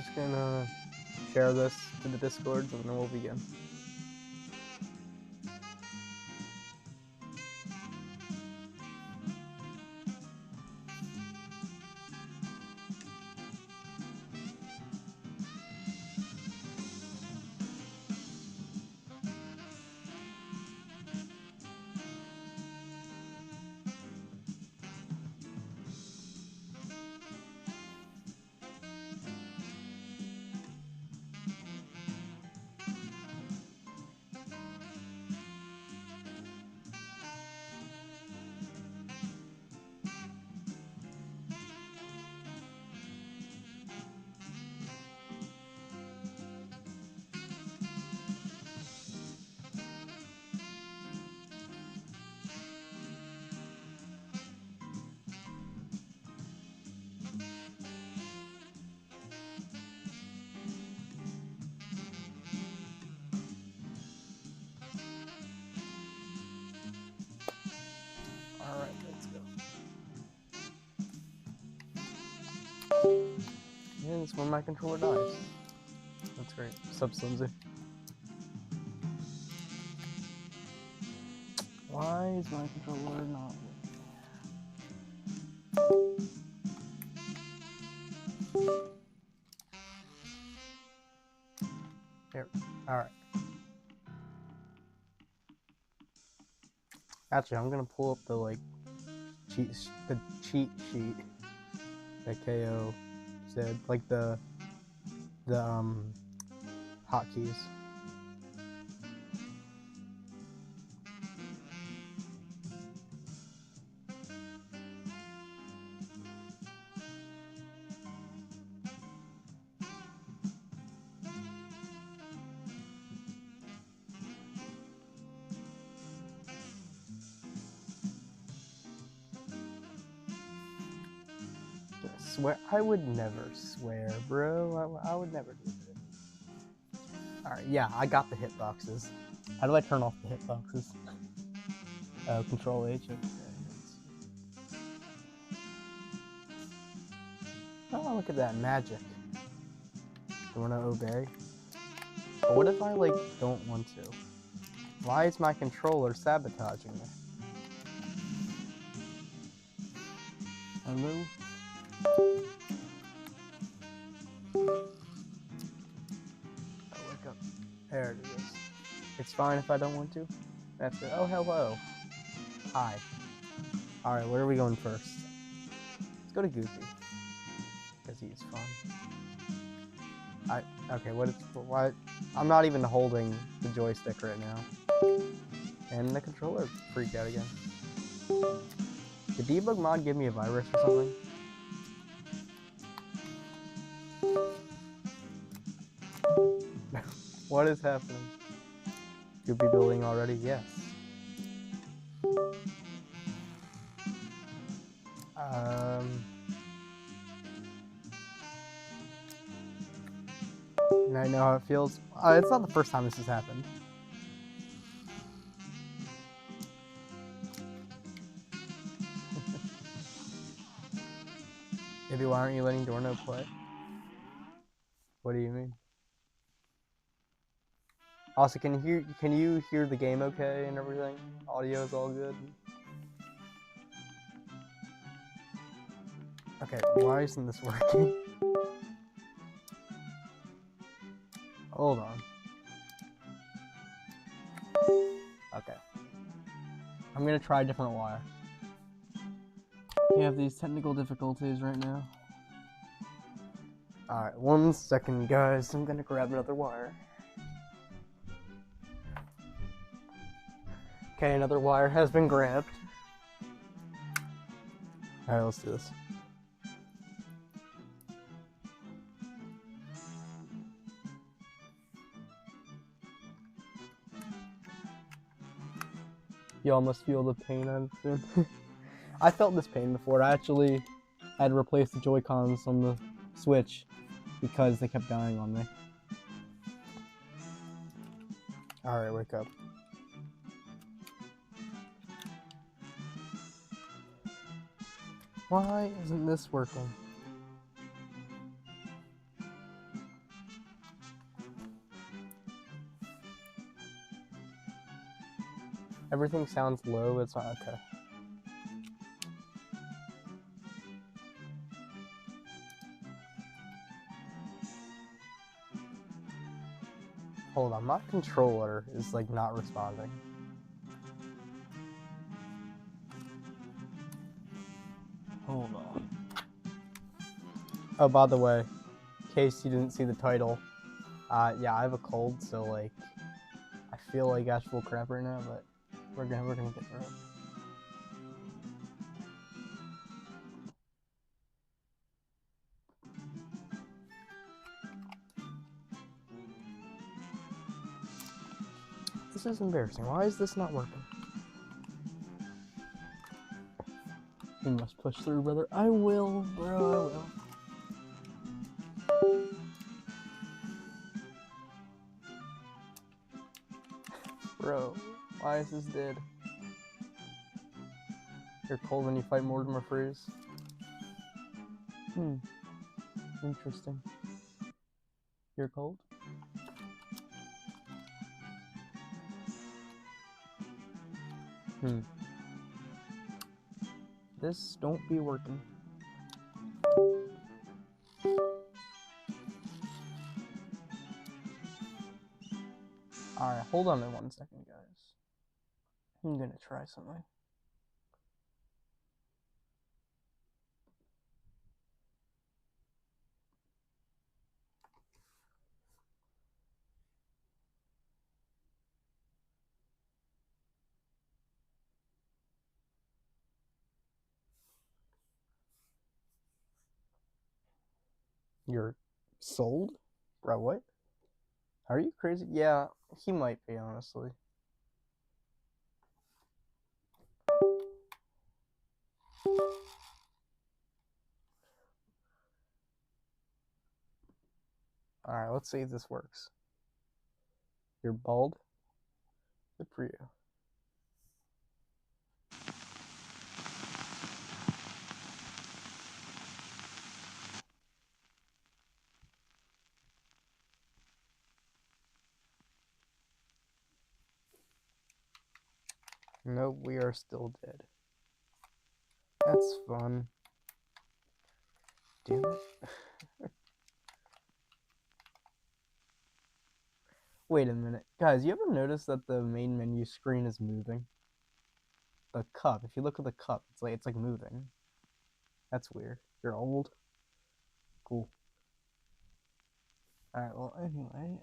just gonna share this to the Discords and then we'll begin. Alright, let's go. And it's when my controller dies. That's great. What's up, Slimsy? Why is my controller not working? Here. Alright. Actually, I'm gonna pull up the cheat sheet that KO said, like the hotkeys. Swear, I would never swear, bro. I would never do that. Alright, yeah, I got the hitboxes. How do I turn off the hitboxes? Control H. Okay. Oh, look at that magic. Do you want to obey? But what if I, don't want to? Why is my controller sabotaging me? Hello? Oh, wake up. There it is. It's fine if I don't want to. That's it. Oh, hello. Hi. Alright, where are we going first? Let's go to Goofy. Because he's fun. Okay, what? I'm not even holding the joystick right now. And the controller freaked out again. Did debug mod give me a virus or something? What is happening? Goopy building already? Yes. And I know how it feels. It's not the first time this has happened. Maybe why aren't you letting Dorno play? What do you mean? Also, can you hear the game okay and everything? Audio is all good. Okay, why isn't this working? Hold on. Okay. I'm gonna try a different wire. We have these technical difficulties right now. Alright, 1 second, guys. I'm gonna grab another wire. Okay, another wire has been grabbed. Alright, let's do this. You almost feel the pain I'm feeling. I felt this pain before. I actually had to replace the Joy-Cons on the Switch because they kept dying on me. Alright, wake up. Why isn't this working? Everything sounds low. It's not okay. Hold on, my controller is like not responding. Hold on. Oh, by the way, in case you didn't see the title, yeah, I have a cold, so like, I feel like actual crap right now, but we're gonna get through it. This is embarrassing. Why is this not working? You must push through, brother. I will, bro. I will. Bro, why is this dead? You're cold when you fight Mortimer Freeze. Interesting. You're cold? This don't be working. Alright, hold on 1 second, guys. I'm gonna try something. You're sold? Bro, what? Are you crazy? Yeah, he might be, honestly. Alright, let's see if this works. You're bald? Good for you. Nope, we are still dead. That's fun. Damn it. Wait a minute. Guys, you ever notice that the main menu screen is moving? The cup. If you look at the cup, it's like moving. That's weird. You're old. Cool. Alright, well anyway,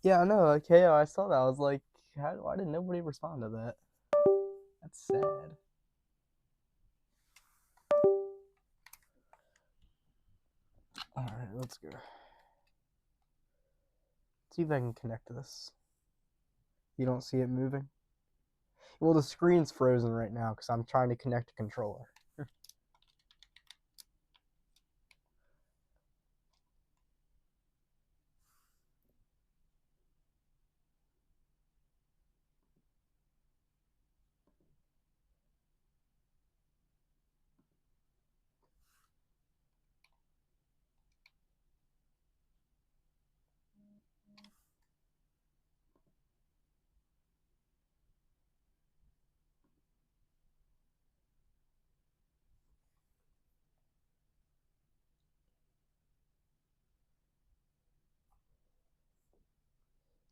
yeah, I know, okay, I saw that. I was like, why did nobody respond to that? That's sad. Alright, let's go. See if I can connect to this. You don't see it moving? Well, the screen's frozen right now because I'm trying to connect a controller.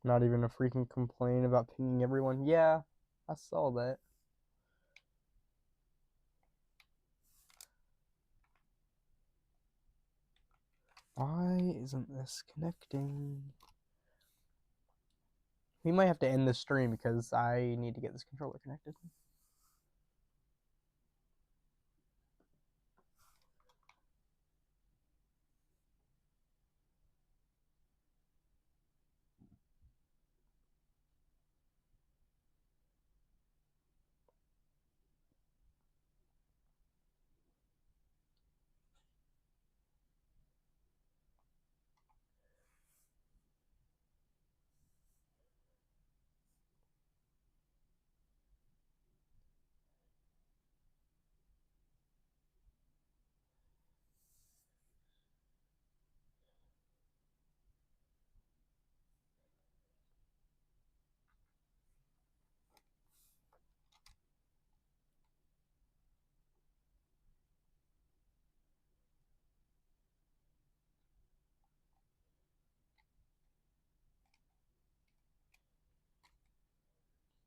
Not even a freaking complaint about pinging everyone. Yeah, I saw that. Why isn't this connecting? We might have to end this stream because I need to get this controller connected.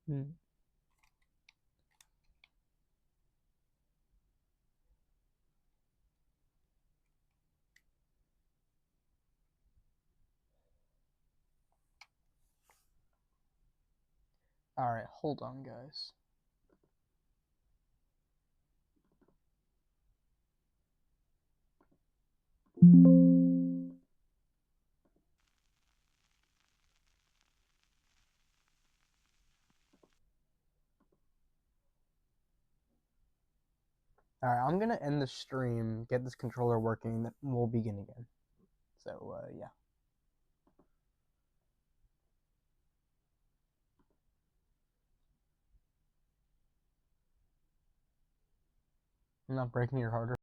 Hmm. Alright, hold on, guys. Alright, I'm gonna end the stream, get this controller working, then we'll begin again. So, yeah. I'm not breaking your heart.